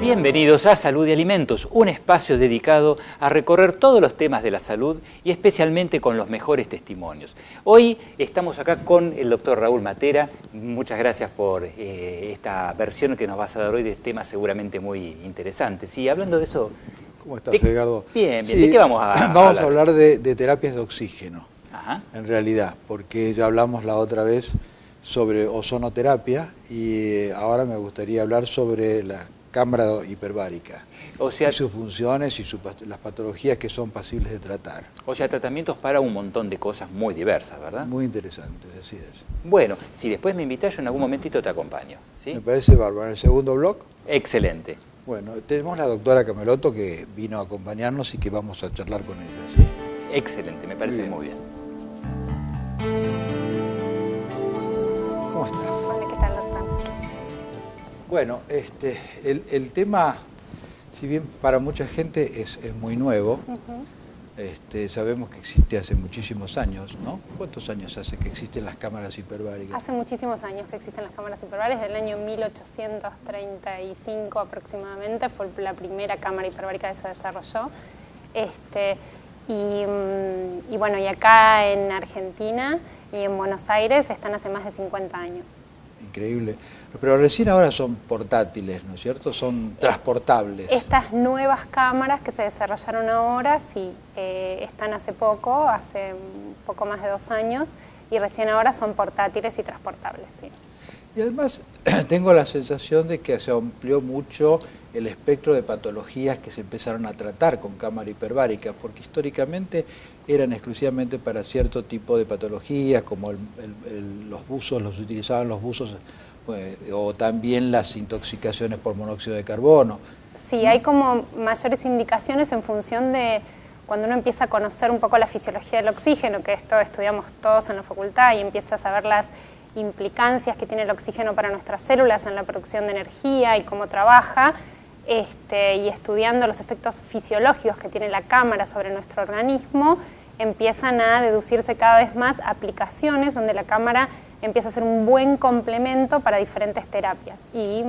Bienvenidos a Salud y Alimentos, un espacio dedicado a recorrer todos los temas de la salud y especialmente con los mejores testimonios. Hoy estamos acá con el doctor Raúl Matera. Muchas gracias por esta versión que nos vas a dar hoy de temas seguramente muy interesantes. Y hablando de eso... ¿Cómo estás, Edgardo? Bien, bien. Sí, ¿De qué vamos a hablar? Vamos a hablar de terapias de oxígeno, Ajá. en realidad, porque ya hablamos la otra vez sobre ozonoterapia y ahora me gustaría hablar sobre la cámara hiperbárica, O sea, y sus funciones y las patologías que son pasibles de tratar. o sea, tratamientos para un montón de cosas muy diversas, ¿verdad? Muy interesantes, así es. Bueno, si después me invitas, yo en algún momentito te acompaño, ¿sí? Me parece bárbaro. En el segundo blog, Excelente. bueno, tenemos la doctora Camelotto que vino a acompañarnos y que vamos a charlar con ella, ¿sí? Excelente, me parece muy bien. ¿Cómo estás? Hola, ¿qué tal, doctor? Bueno, el tema, si bien para mucha gente es muy nuevo, sabemos que existe hace muchísimos años, ¿no? ¿Cuántos años hace que existen las cámaras hiperbáricas? Hace muchísimos años que existen las cámaras hiperbáricas, del año 1835 aproximadamente, fue la primera cámara hiperbárica que se desarrolló. Y bueno, y acá en Argentina y en Buenos Aires están hace más de 50 años. Increíble. Pero recién ahora son portátiles, ¿no es cierto? Son transportables. Estas nuevas cámaras que se desarrollaron ahora, sí, están hace un poco más de 2 años, y recién ahora son portátiles y transportables, sí. Y además tengo la sensación de que se amplió mucho el espectro de patologías que se empezaron a tratar con cámara hiperbárica, porque históricamente eran exclusivamente para cierto tipo de patologías, como los buzos, los utilizaban los buzos, o también las intoxicaciones por monóxido de carbono. Sí, hay como mayores indicaciones en función de cuando uno empieza a conocer un poco la fisiología del oxígeno, que esto estudiamos todos en la facultad, y empieza a saber las implicancias que tiene el oxígeno para nuestras células en la producción de energía y cómo trabaja, y estudiando los efectos fisiológicos que tiene la cámara sobre nuestro organismo, empiezan a deducirse cada vez más aplicaciones donde la cámara empieza a ser un buen complemento para diferentes terapias y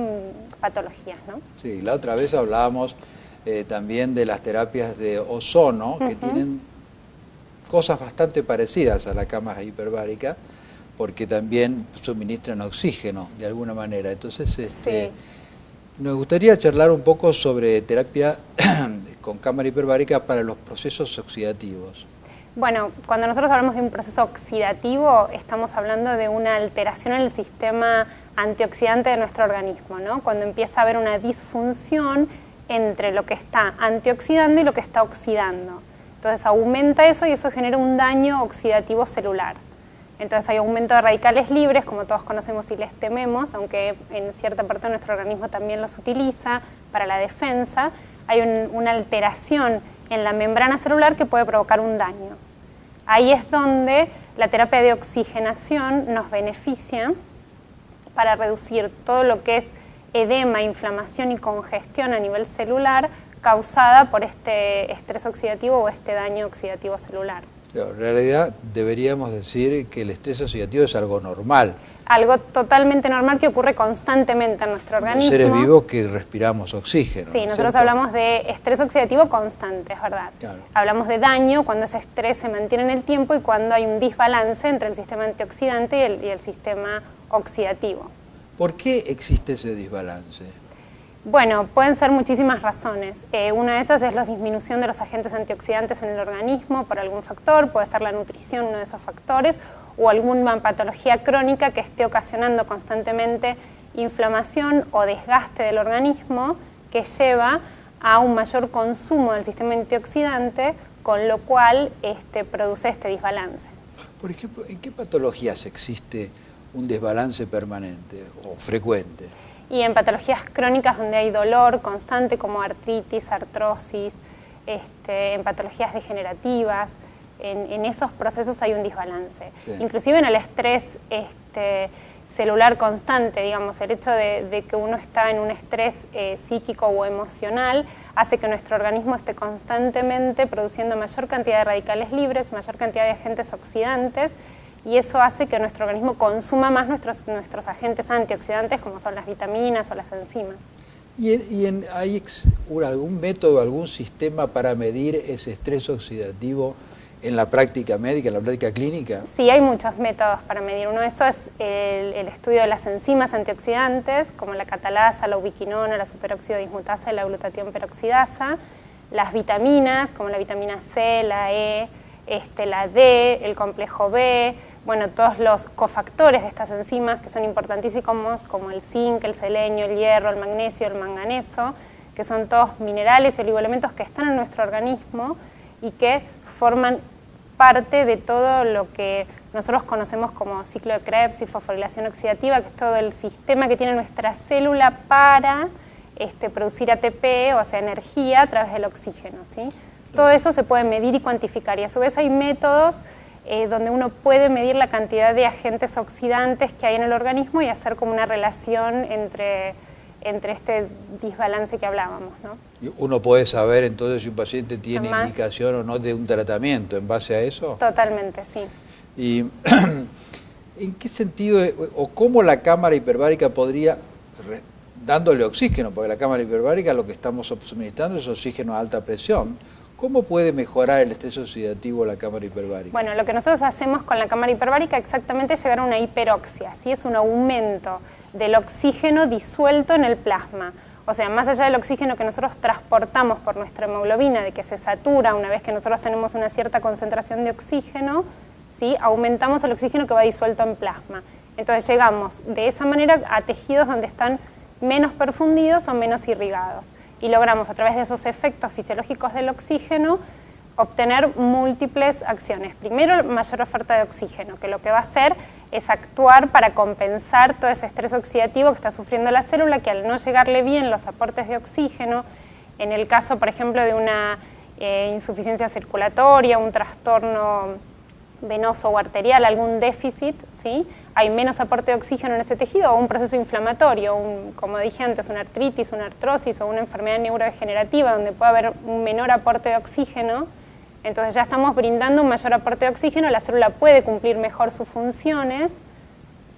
patologías, ¿no? Sí, la otra vez hablábamos también de las terapias de ozono, que tienen cosas bastante parecidas a la cámara hiperbárica, porque también suministran oxígeno de alguna manera. Entonces, sí. Nos gustaría charlar un poco sobre terapia con cámara hiperbárica para los procesos oxidativos. Bueno, cuando nosotros hablamos de un proceso oxidativo, estamos hablando de una alteración en el sistema antioxidante de nuestro organismo, ¿no? Cuando empieza a haber una disfunción entre lo que está antioxidando y lo que está oxidando. Entonces aumenta eso y eso genera un daño oxidativo celular. Entonces hay aumento de radicales libres, como todos conocemos y les tememos, aunque en cierta parte de nuestro organismo también los utiliza para la defensa. Hay una alteración en la membrana celular que puede provocar un daño. Ahí es donde la terapia de oxigenación nos beneficia para reducir todo lo que es edema, inflamación y congestión a nivel celular causada por este estrés oxidativo o este daño oxidativo celular. En realidad deberíamos decir que el estrés oxidativo es algo normal. Algo totalmente normal que ocurre constantemente en nuestro organismo. Los seres vivos que respiramos oxígeno. Sí, ¿no es nosotros cierto? hablamos de estrés oxidativo constante, es verdad. Claro. Hablamos de daño cuando ese estrés se mantiene en el tiempo y cuando hay un desbalance entre el sistema antioxidante y el sistema oxidativo. ¿Por qué existe ese desbalance? Bueno, pueden ser muchísimas razones. Una de esas es la disminución de los agentes antioxidantes en el organismo por algún factor, puede ser la nutrición uno de esos factores, o alguna patología crónica que esté ocasionando constantemente inflamación o desgaste del organismo que lleva a un mayor consumo del sistema antioxidante, con lo cual produce este desbalance. Por ejemplo, ¿en qué patologías existe un desbalance permanente o frecuente? Y en patologías crónicas donde hay dolor constante como artritis, artrosis, en patologías degenerativas, en esos procesos hay un desbalance. Sí. Inclusive en el estrés celular constante, digamos, el hecho de que uno está en un estrés psíquico o emocional hace que nuestro organismo esté constantemente produciendo mayor cantidad de radicales libres, mayor cantidad de agentes oxidantes, y eso hace que nuestro organismo consuma más nuestros agentes antioxidantes, como son las vitaminas o las enzimas. ¿Hay algún método, algún sistema para medir ese estrés oxidativo en la práctica médica, en la práctica clínica? Sí, hay muchos métodos para medir. Uno de esos es el estudio de las enzimas antioxidantes, como la catalasa, la ubiquinona, la superóxido dismutasa y la glutatión peroxidasa. Las vitaminas, como la vitamina C, la E, la D, el complejo B, bueno, todos los cofactores de estas enzimas que son importantísimos, como el zinc, el selenio, el hierro, el magnesio, el manganeso, que son todos minerales y oligoelementos que están en nuestro organismo y que forman parte de todo lo que nosotros conocemos como ciclo de Krebs y fosforilación oxidativa, que es todo el sistema que tiene nuestra célula para producir ATP, o sea, energía a través del oxígeno, ¿sí? Todo eso se puede medir y cuantificar, y a su vez hay métodos donde uno puede medir la cantidad de agentes oxidantes que hay en el organismo y hacer como una relación entre este desbalance que hablábamos, ¿no? ¿Uno puede saber entonces si un paciente tiene indicación o no de un tratamiento en base a eso? Totalmente, sí. ¿Y en qué sentido o cómo la cámara hiperbárica podría, dándole oxígeno, porque la cámara hiperbárica lo que estamos suministrando es oxígeno a alta presión, ¿cómo puede mejorar el estrés oxidativo la cámara hiperbárica? Bueno, lo que nosotros hacemos con la cámara hiperbárica exactamente es llegar a una hiperoxia, ¿sí? Es un aumento del oxígeno disuelto en el plasma. O sea, más allá del oxígeno que nosotros transportamos por nuestra hemoglobina, de que se satura una vez que nosotros tenemos una cierta concentración de oxígeno, ¿sí? Aumentamos el oxígeno que va disuelto en plasma. Entonces llegamos de esa manera a tejidos donde están menos perfundidos o menos irrigados. Y logramos a través de esos efectos fisiológicos del oxígeno obtener múltiples acciones. Primero, mayor oferta de oxígeno, que lo que va a hacer es actuar para compensar todo ese estrés oxidativo que está sufriendo la célula, que al no llegarle bien los aportes de oxígeno, en el caso, por ejemplo, de una insuficiencia circulatoria, un trastorno venoso o arterial, algún déficit, ¿sí? Hay menos aporte de oxígeno en ese tejido o un proceso inflamatorio, como dije antes, una artritis, una artrosis o una enfermedad neurodegenerativa donde puede haber un menor aporte de oxígeno. Entonces ya estamos brindando un mayor aporte de oxígeno, la célula puede cumplir mejor sus funciones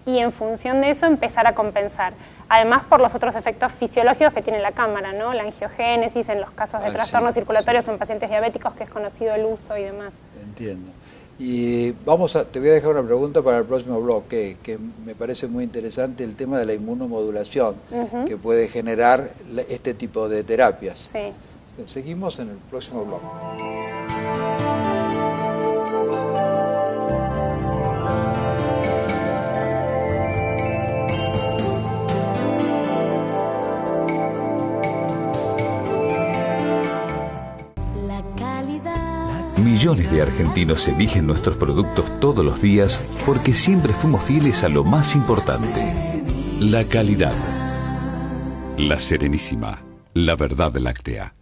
y en función de eso empezar a compensar. Además por los otros efectos fisiológicos que tiene la cámara, ¿no? La angiogénesis en los casos de trastornos circulatorios en pacientes diabéticos, que es conocido el uso y demás. Entiendo. Y te voy a dejar una pregunta para el próximo bloque, que me parece muy interesante, el tema de la inmunomodulación que puede generar este tipo de terapias. Sí. Seguimos en el próximo bloque. Millones de argentinos eligen nuestros productos todos los días porque siempre fuimos fieles a lo más importante, la calidad. La Serenísima, la verdad láctea.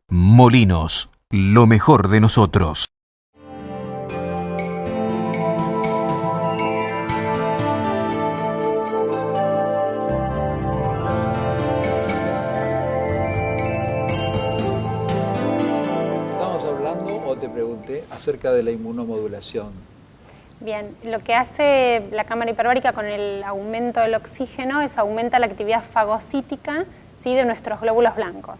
Molinos, lo mejor de nosotros. Estamos hablando, o te pregunté, acerca de la inmunomodulación. Bien, lo que hace la cámara hiperbárica con el aumento del oxígeno es aumenta la actividad fagocítica, ¿sí?, de nuestros glóbulos blancos.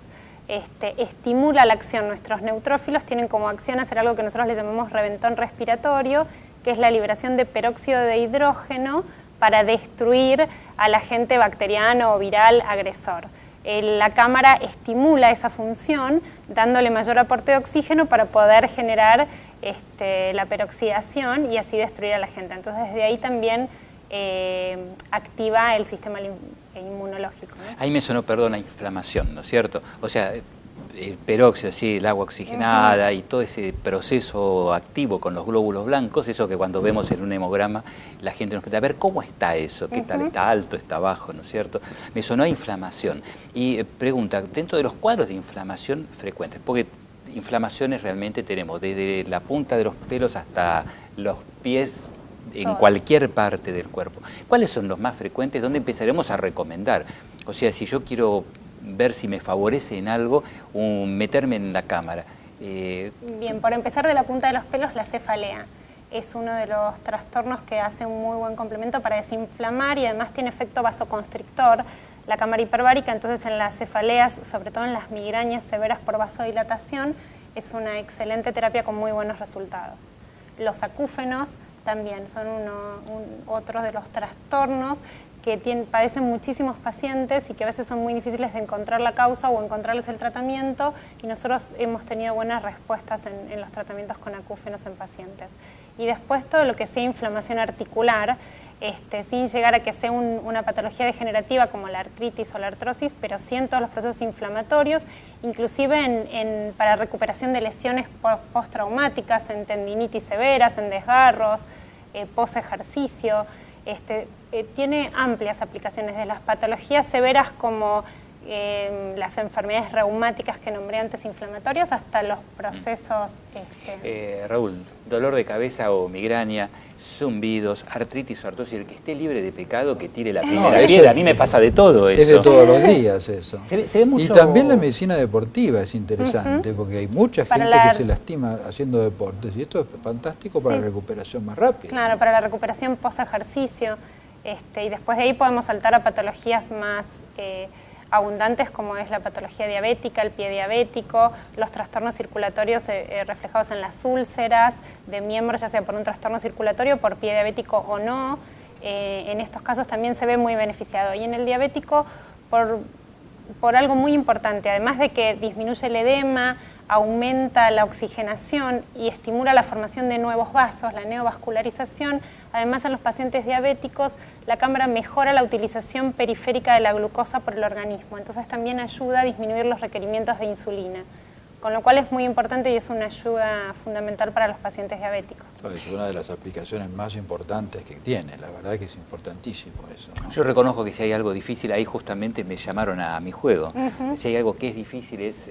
Estimula la acción. Nuestros neutrófilos tienen como acción hacer algo que nosotros le llamamos reventón respiratorio, que es la liberación de peróxido de hidrógeno para destruir al agente bacteriano o viral agresor. La cámara estimula esa función dándole mayor aporte de oxígeno para poder generar la peroxidación y así destruir al agente. Entonces desde ahí también activa el sistema inmunológico, ¿no? Ahí me sonó, perdón, la inflamación, ¿no es cierto? O sea, el peróxido, sí, el agua oxigenada y todo ese proceso activo con los glóbulos blancos, eso que cuando vemos en un hemograma la gente nos pregunta, a ver, ¿cómo está eso? ¿Qué tal? ¿Está alto? ¿Está bajo? ¿No es cierto? Me sonó a inflamación. Y pregunta, dentro de los cuadros de inflamación frecuentes, porque inflamaciones realmente tenemos desde la punta de los pelos hasta los pies, en cualquier parte del cuerpo. ¿Cuáles son los más frecuentes? ¿Dónde empezaremos a recomendar? O sea, si yo quiero ver si me favorece en algo, meterme en la cámara. Bien, por empezar de la punta de los pelos, la cefalea. Es uno de los trastornos que hace un muy buen complemento para desinflamar y además tiene efecto vasoconstrictor. La cámara hiperbárica, entonces en las cefaleas, sobre todo en las migrañas severas por vasodilatación, es una excelente terapia con muy buenos resultados. Los acúfenos también son otros de los trastornos que padecen muchísimos pacientes y que a veces son muy difíciles de encontrar la causa o encontrarles el tratamiento, y nosotros hemos tenido buenas respuestas en los tratamientos con acúfenos en pacientes. Y después todo lo que sea inflamación articular, sin llegar a que sea una patología degenerativa como la artritis o la artrosis, pero sí en todos los procesos inflamatorios, inclusive para recuperación de lesiones postraumáticas, en tendinitis severas, en desgarros, post-ejercicio. Tiene amplias aplicaciones, de las patologías severas como las enfermedades reumáticas que nombré antes inflamatorias, hasta los procesos... Raúl, dolor de cabeza o migraña, zumbidos, artritis o artrosis, el que esté libre de pecado que tire la primera piedra. A mí me pasa de todo eso. Es de todos los días eso. Se ve mucho... Y también la medicina deportiva es interesante, porque hay mucha gente que se lastima haciendo deportes, y esto es fantástico para la recuperación más rápida. Claro, para la recuperación post-ejercicio. Y después de ahí podemos saltar a patologías más abundantes, como es la patología diabética, el pie diabético, los trastornos circulatorios reflejados en las úlceras de miembros, ya sea por un trastorno circulatorio, por pie diabético o no. En estos casos también se ve muy beneficiado. Y en el diabético, por algo muy importante, además de que disminuye el edema, aumenta la oxigenación y estimula la formación de nuevos vasos, la neovascularización. Además, en los pacientes diabéticos, la cámara mejora la utilización periférica de la glucosa por el organismo, entonces también ayuda a disminuir los requerimientos de insulina, con lo cual es muy importante y es una ayuda fundamental para los pacientes diabéticos. Es una de las aplicaciones más importantes que tiene, la verdad que es importantísimo eso, ¿no? Yo reconozco que si hay algo difícil, ahí justamente me llamaron a mi juego. Si hay algo que es difícil es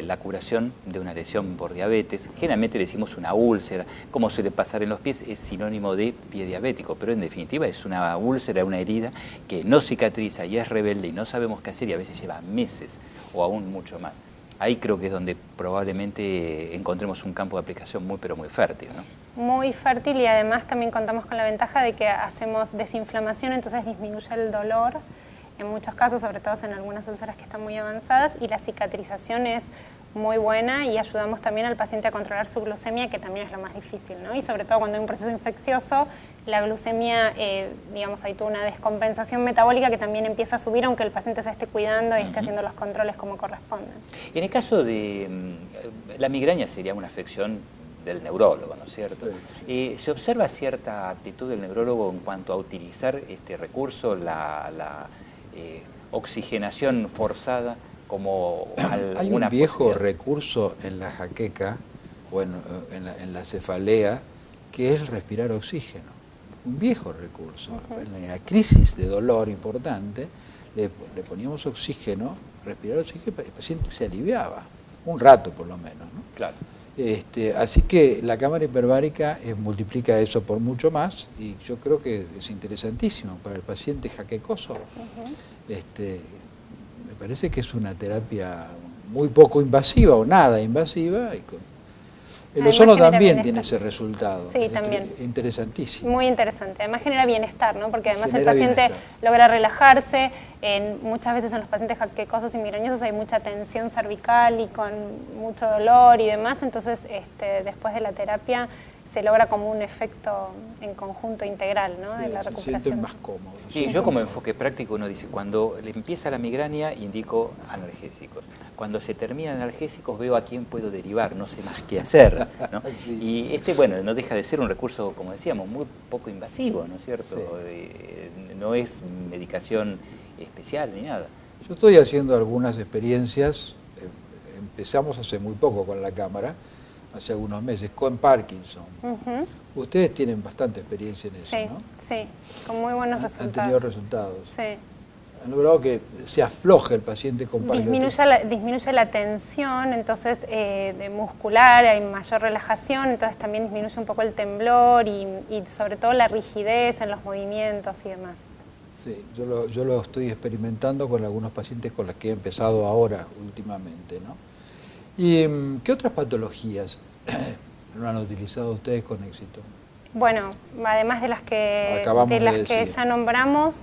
la curación de una lesión por diabetes. Generalmente le decimos una úlcera, como suele pasar en los pies, es sinónimo de pie diabético, pero en definitiva es una úlcera, una herida que no cicatriza y es rebelde y no sabemos qué hacer y a veces lleva meses o aún mucho más. Ahí creo que es donde probablemente encontremos un campo de aplicación muy, pero muy fértil, ¿no? Muy fértil, y además también contamos con la ventaja de que hacemos desinflamación, entonces disminuye el dolor en muchos casos, sobre todo en algunas úlceras que están muy avanzadas, y la cicatrización es muy buena y ayudamos también al paciente a controlar su glucemia, que también es lo más difícil, ¿no? Y sobre todo cuando hay un proceso infeccioso, la glucemia, digamos, hay toda una descompensación metabólica que también empieza a subir, aunque el paciente se esté cuidando y esté haciendo los controles como corresponden. Y en el caso de la migraña sería una afección del neurólogo, ¿no es cierto? ¿Se observa cierta actitud del neurólogo en cuanto a utilizar este recurso, la oxigenación forzada, como alguna Hay un viejo recurso en la jaqueca o en la cefalea, que es respirar oxígeno. Un viejo recurso. En la crisis de dolor importante, le poníamos oxígeno, respirar oxígeno, el paciente se aliviaba, un rato por lo menos, ¿no? Claro. Así que la cámara hiperbárica multiplica eso por mucho más, y yo creo que es interesantísimo para el paciente jaquecoso. Me parece que es una terapia muy poco invasiva o nada invasiva. El ozono también tiene ese resultado. Sí, también. Interesantísimo. Muy interesante. Además genera bienestar, ¿no? Porque además Genera el paciente bienestar. logra relajarse. Muchas veces en los pacientes jaquecosos y migrañosos hay mucha tensión cervical y con mucho dolor y demás. Entonces, después de la terapia se logra como un efecto en conjunto integral, ¿no? De la Se recuperación. sienten más cómodos. Sí, yo como enfoque práctico uno dice, cuando le empieza la migraña indico analgésicos. Cuando se terminan analgésicos veo a quién puedo derivar, no sé más qué hacer, ¿no? Sí. Y bueno, no deja de ser un recurso, como decíamos, muy poco invasivo, ¿no es cierto? Sí. No es medicación especial ni nada. Yo estoy haciendo algunas experiencias, empezamos hace muy poco con la cámara, hace algunos meses, con Parkinson. Ustedes tienen bastante experiencia en eso, sí, ¿no? Sí, con muy buenos resultados. Han tenido resultados. Sí. Han logrado que se afloje el paciente con Parkinson. Disminuye la tensión, entonces de muscular, hay mayor relajación, entonces también disminuye un poco el temblor y sobre todo la rigidez en los movimientos y demás. Sí, yo lo estoy experimentando con algunos pacientes con los que he empezado ahora, últimamente, ¿no? ¿Y qué otras patologías lo han utilizado ustedes con éxito? Bueno, además de las que ya nombramos,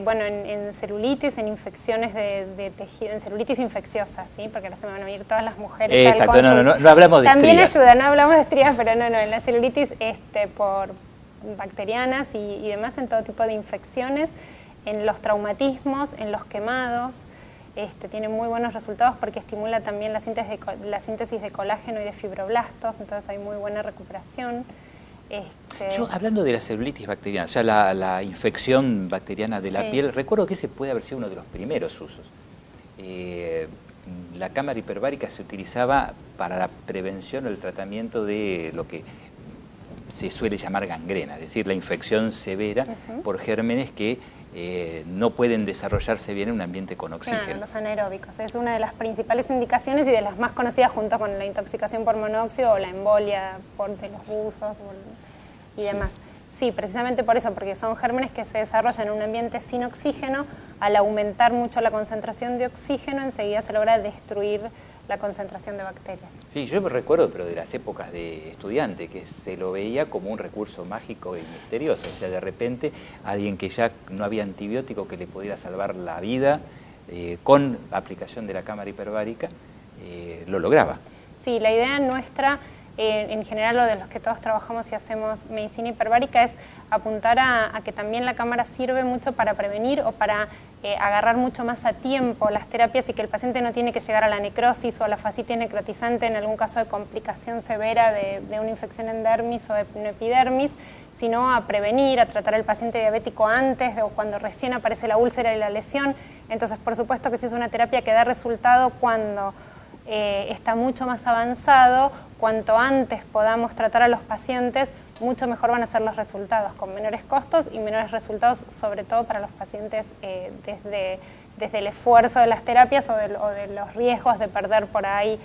bueno, en celulitis, en infecciones de tejido, en celulitis infecciosa, ¿sí? Porque ahora se me van a venir todas las mujeres. Exacto, no hablamos de también estrías. ayuda, no hablamos de estrías, pero no, en la celulitis por bacterianas y demás, en todo tipo de infecciones, en los traumatismos, en los quemados. Tiene muy buenos resultados porque estimula también la síntesis de colágeno y de fibroblastos, entonces hay muy buena recuperación. Yo, hablando de la celulitis bacteriana, o sea, la infección bacteriana de la piel, recuerdo que ese puede haber sido uno de los primeros usos. La cámara hiperbárica se utilizaba para la prevención o el tratamiento de lo que se suele llamar gangrena, es decir, la infección severa por gérmenes que no pueden desarrollarse bien en un ambiente con oxígeno. Claro, los anaeróbicos. Es una de las principales indicaciones y de las más conocidas junto con la intoxicación por monóxido o la embolia de los buzos y demás. Sí, precisamente por eso, porque son gérmenes que se desarrollan en un ambiente sin oxígeno. Al aumentar mucho la concentración de oxígeno, enseguida se logra destruir la concentración de bacterias. Sí, yo me recuerdo, pero de las épocas de estudiante, que se lo veía como un recurso mágico y misterioso. O sea, de repente, alguien que ya no había antibiótico que le pudiera salvar la vida, con aplicación de la cámara hiperbárica, lo lograba. Sí, la idea nuestra, en general, lo de los que todos trabajamos y hacemos medicina hiperbárica, es apuntar a que también la cámara sirve mucho para prevenir o para agarrar mucho más a tiempo las terapias y que el paciente no tiene que llegar a la necrosis o a la fascitis necrotizante en algún caso de complicación severa de una infección en dermis o en epidermis, sino a prevenir, a tratar al paciente diabético antes o cuando recién aparece la úlcera y la lesión. Entonces, por supuesto que si es una terapia que da resultado cuando está mucho más avanzado, cuanto antes podamos tratar a los pacientes, mucho mejor van a ser los resultados, con menores costos y menores resultados, sobre todo para los pacientes desde el esfuerzo de las terapias o de los riesgos de perder por ahí.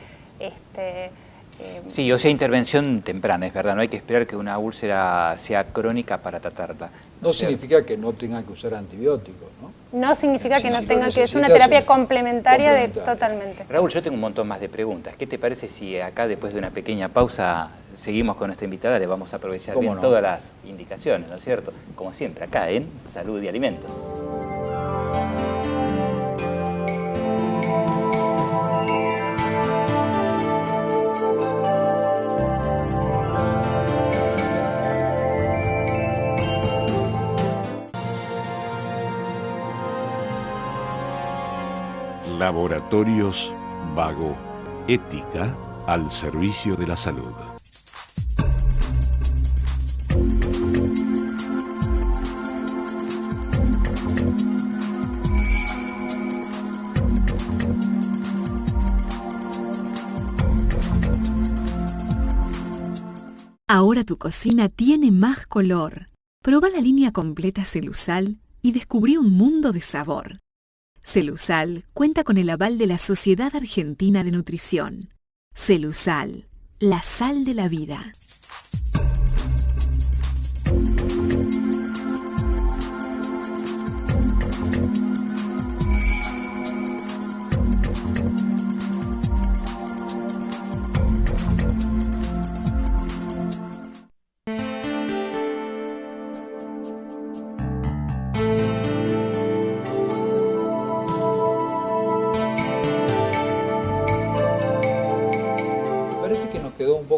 Sí, o sea, intervención temprana, es verdad, no hay que esperar que una úlcera sea crónica para tratarla. No significa que no tenga que usar antibióticos, ¿no? No significa que no tenga que, es una terapia complementaria totalmente. Raúl, yo tengo un montón más de preguntas. ¿Qué te parece si acá, después de una pequeña pausa, seguimos con nuestra invitada? Le vamos a aprovechar bien todas las indicaciones, ¿no es cierto? Como siempre, acá en Salud y Alimentos. Laboratorios Vago. Ética al servicio de la salud. Ahora tu cocina tiene más color. Proba la línea completa Celusal y descubrí un mundo de sabor. Celusal cuenta con el aval de la Sociedad Argentina de Nutrición. Celusal, la sal de la vida.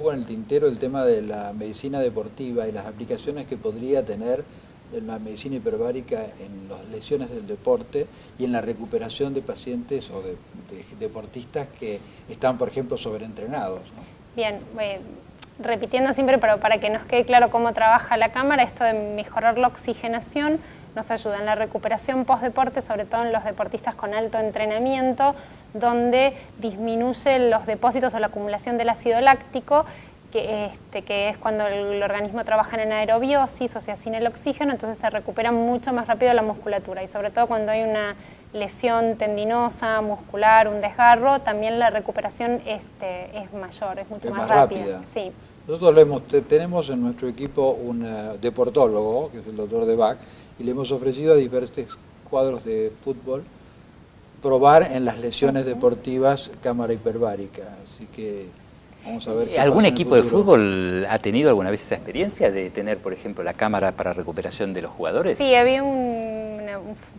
En el tintero el tema de la medicina deportiva y las aplicaciones que podría tener en la medicina hiperbárica en las lesiones del deporte y en la recuperación de pacientes o de deportistas que están, por ejemplo, sobreentrenados, ¿no? Bien, repitiendo siempre, pero para que nos quede claro cómo trabaja la cámara, esto de mejorar la oxigenación nos ayuda en la recuperación post-deporte, sobre todo en los deportistas con alto entrenamiento, donde disminuye los depósitos o la acumulación del ácido láctico, que es cuando el organismo trabaja en anaerobiosis, o sea, sin el oxígeno, entonces se recupera mucho más rápido la musculatura, y sobre todo cuando hay una lesión tendinosa, muscular, un desgarro, también la recuperación es mayor, es mucho más rápida. Sí. Nosotros tenemos en nuestro equipo un deportólogo, que es el doctor De Bach, y le hemos ofrecido a diferentes cuadros de fútbol probar en las lesiones deportivas cámara hiperbárica, así que vamos a ver qué ¿Algún pasa en el equipo de futuro. fútbol ha tenido alguna vez esa experiencia de tener, por ejemplo, la cámara para recuperación de los jugadores? Sí, había un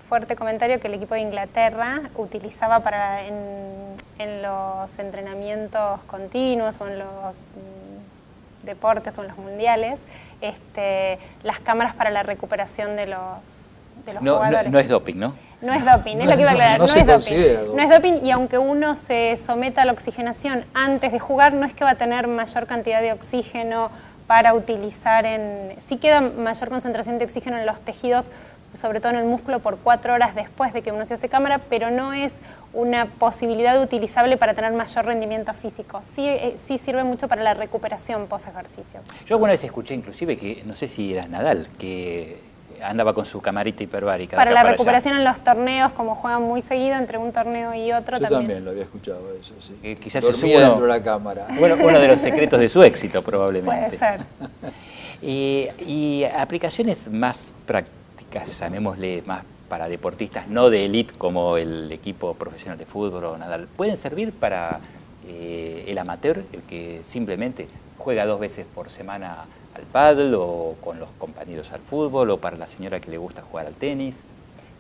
fuerte comentario que el equipo de Inglaterra utilizaba en los entrenamientos continuos o en los deportes o en los mundiales, las cámaras para la recuperación de los jugadores. No es doping, ¿no? No es doping, es lo que iba a aclarar, no es doping. No es doping, y aunque uno se someta a la oxigenación antes de jugar, no es que va a tener mayor cantidad de oxígeno para utilizar sí queda mayor concentración de oxígeno en los tejidos, sobre todo en el músculo, por 4 horas después de que uno se hace cámara, pero no es una posibilidad utilizable para tener mayor rendimiento físico. Sí sirve mucho para la recuperación post-ejercicio. Yo alguna vez escuché inclusive que, no sé si era Nadal, que andaba con su camarita hiperbárica. Para la recuperación en los torneos, como juegan muy seguido entre un torneo y otro. Yo también lo había escuchado eso, sí. Quizás dormía dentro de la cámara. Bueno, uno de los secretos de su éxito, probablemente. Puede ser. Y aplicaciones más prácticas, llamémosle más para deportistas no de élite como el equipo profesional de fútbol o Nadal, ¿pueden servir para el amateur, el que simplemente juega 2 veces por semana al pádel o con los compañeros al fútbol, o para la señora que le gusta jugar al tenis?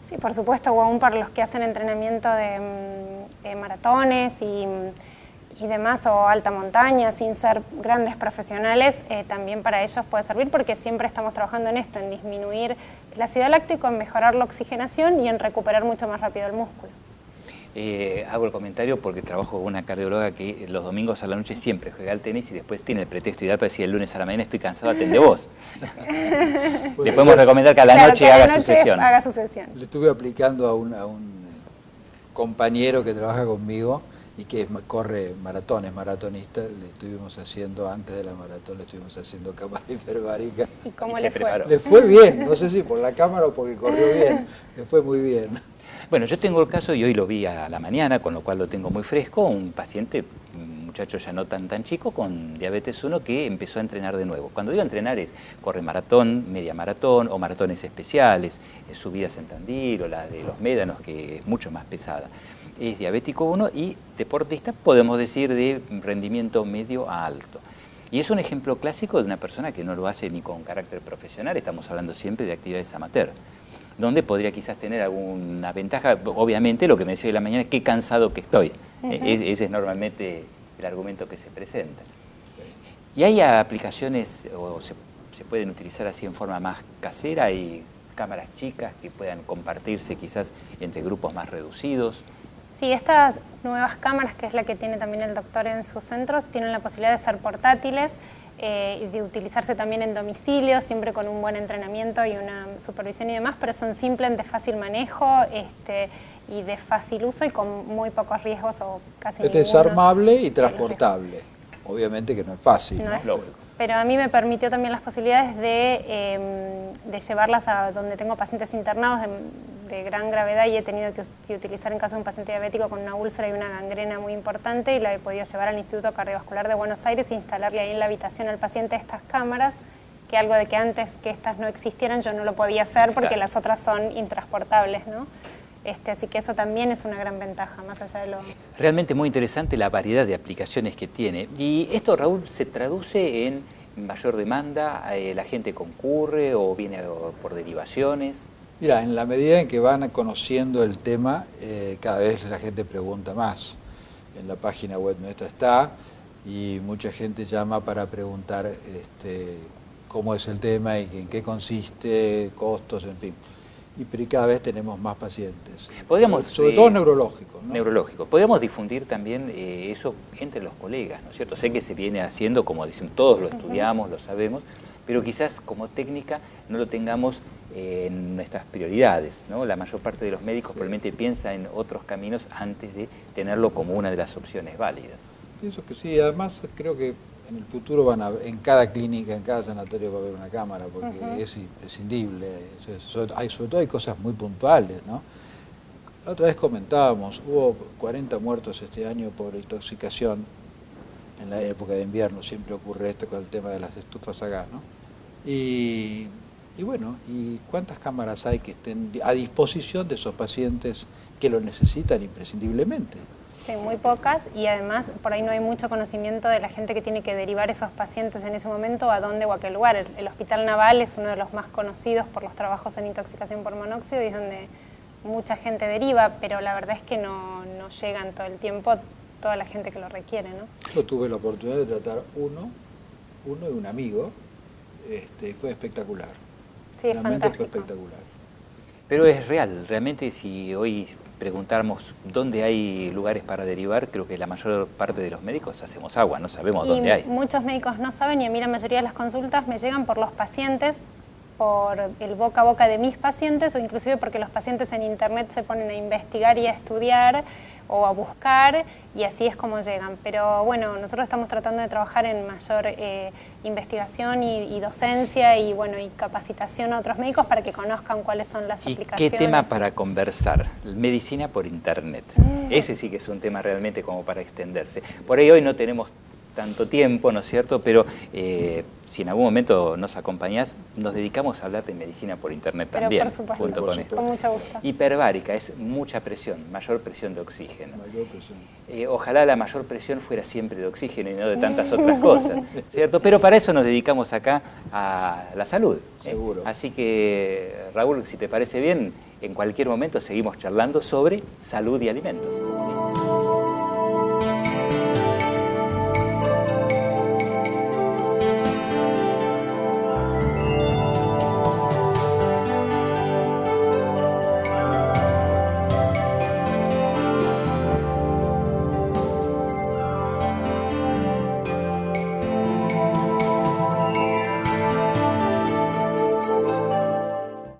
Sí, por supuesto, o aún para los que hacen entrenamiento de maratones y demás, o alta montaña, sin ser grandes profesionales, también para ellos puede servir, porque siempre estamos trabajando en esto, en disminuir el ácido láctico, en mejorar la oxigenación y en recuperar mucho más rápido el músculo. Hago el comentario porque trabajo con una cardióloga que los domingos a la noche siempre juega al tenis y después tiene el pretexto ideal para decir el lunes a la mañana estoy cansado, atende vos. Le podemos recomendar que a la noche haga su sesión. Le estuve aplicando a un compañero que trabaja conmigo y que corre maratones, maratonista, le estuvimos haciendo, antes de la maratón, le estuvimos haciendo cámara hiperbárica. ¿Y cómo le fue? Le fue bien, no sé si por la cámara o porque corrió bien, le fue muy bien. Bueno, yo tengo el caso, y hoy lo vi a la mañana, con lo cual lo tengo muy fresco, un paciente, un muchacho ya no tan chico, con diabetes 1, que empezó a entrenar de nuevo. Cuando digo entrenar es, corre maratón, media maratón, o maratones especiales, subidas en Tandil, o la de los médanos, que es mucho más pesada. Es diabético 1 y deportista, podemos decir, de rendimiento medio a alto. Y es un ejemplo clásico de una persona que no lo hace ni con carácter profesional, estamos hablando siempre de actividades amateur, donde podría quizás tener alguna ventaja. Obviamente lo que me decía hoy la mañana es qué cansado que estoy. Ese es normalmente el argumento que se presenta. Y hay aplicaciones, o se pueden utilizar así en forma más casera, hay cámaras chicas que puedan compartirse quizás entre grupos más reducidos. Sí, estas nuevas cámaras, que es la que tiene también el doctor en sus centros, tienen la posibilidad de ser portátiles, y de utilizarse también en domicilio, siempre con un buen entrenamiento y una supervisión y demás, pero son simples, de fácil manejo y de fácil uso y con muy pocos riesgos o casi ninguno. Es desarmable y transportable. Obviamente que no es fácil, ¿no? Es lógico. Pero a mí me permitió también las posibilidades de llevarlas a donde tengo pacientes internados de gran gravedad, y he tenido que utilizar en caso de un paciente diabético con una úlcera y una gangrena muy importante, y la he podido llevar al Instituto Cardiovascular de Buenos Aires e instalarle ahí en la habitación al paciente estas cámaras, que algo de que antes que estas no existieran yo no lo podía hacer porque las otras son intransportables, ¿no? Así que eso también es una gran ventaja, más allá de lo... Realmente muy interesante la variedad de aplicaciones que tiene. Y esto, Raúl, se traduce en mayor demanda, la gente concurre o viene por derivaciones. Mira, en la medida en que van conociendo el tema, cada vez la gente pregunta más. En la página web nuestra está, y mucha gente llama para preguntar cómo es el tema y en qué consiste, costos, en fin. Y cada vez tenemos más pacientes. Sobre todo neurológicos, ¿no? Neurológicos. Podríamos difundir también eso entre los colegas, ¿no es cierto? Sé que se viene haciendo, como dicen, todos lo estudiamos, lo sabemos, pero quizás como técnica no lo tengamos en nuestras prioridades, ¿no? La mayor parte de los médicos probablemente piensa en otros caminos antes de tenerlo como una de las opciones válidas. Pienso que sí, además creo que en el futuro en cada clínica, en cada sanatorio va a haber una cámara, porque es imprescindible. Sobre todo hay cosas muy puntuales, ¿no? La otra vez comentábamos, hubo 40 muertos este año por intoxicación en la época de invierno, siempre ocurre esto con el tema de las estufas a gas, ¿no? Y bueno, ¿y cuántas cámaras hay que estén a disposición de esos pacientes que lo necesitan imprescindiblemente? Sí, muy pocas, y además por ahí no hay mucho conocimiento de la gente que tiene que derivar esos pacientes en ese momento a dónde o a qué lugar. El Hospital Naval es uno de los más conocidos por los trabajos en intoxicación por monóxido y es donde mucha gente deriva, pero la verdad es que no llegan todo el tiempo toda la gente que lo requiere, ¿no? Yo tuve la oportunidad de tratar uno y un amigo, fue espectacular. Sí, es Realmente fantástico. fue espectacular. Pero es real, realmente si hoy preguntáramos dónde hay lugares para derivar, creo que la mayor parte de los médicos hacemos agua, no sabemos dónde hay. Muchos médicos no saben, y a mí la mayoría de las consultas me llegan por los pacientes, por el boca a boca de mis pacientes, o inclusive porque los pacientes en internet se ponen a investigar y a estudiar o a buscar, y así es como llegan. Pero bueno, nosotros estamos tratando de trabajar en mayor investigación y docencia y bueno, y capacitación a otros médicos para que conozcan cuáles son las ¿Y aplicaciones. qué tema para conversar? Medicina por internet. Ese sí que es un tema realmente como para extenderse. Por ahí hoy no tenemos tanto tiempo, ¿no es cierto? Pero si en algún momento nos acompañás, nos dedicamos a hablar de medicina por internet Pero también, por supuesto, junto con esto. con mucho gusto. Hiperbárica es mucha presión, mayor presión de oxígeno. Mayor presión. Ojalá la mayor presión fuera siempre de oxígeno y no de tantas otras cosas, ¿cierto? Pero para eso nos dedicamos acá a la salud. Seguro. Así que, Raúl, si te parece bien, en cualquier momento seguimos charlando sobre salud y alimentos. ¿Sí?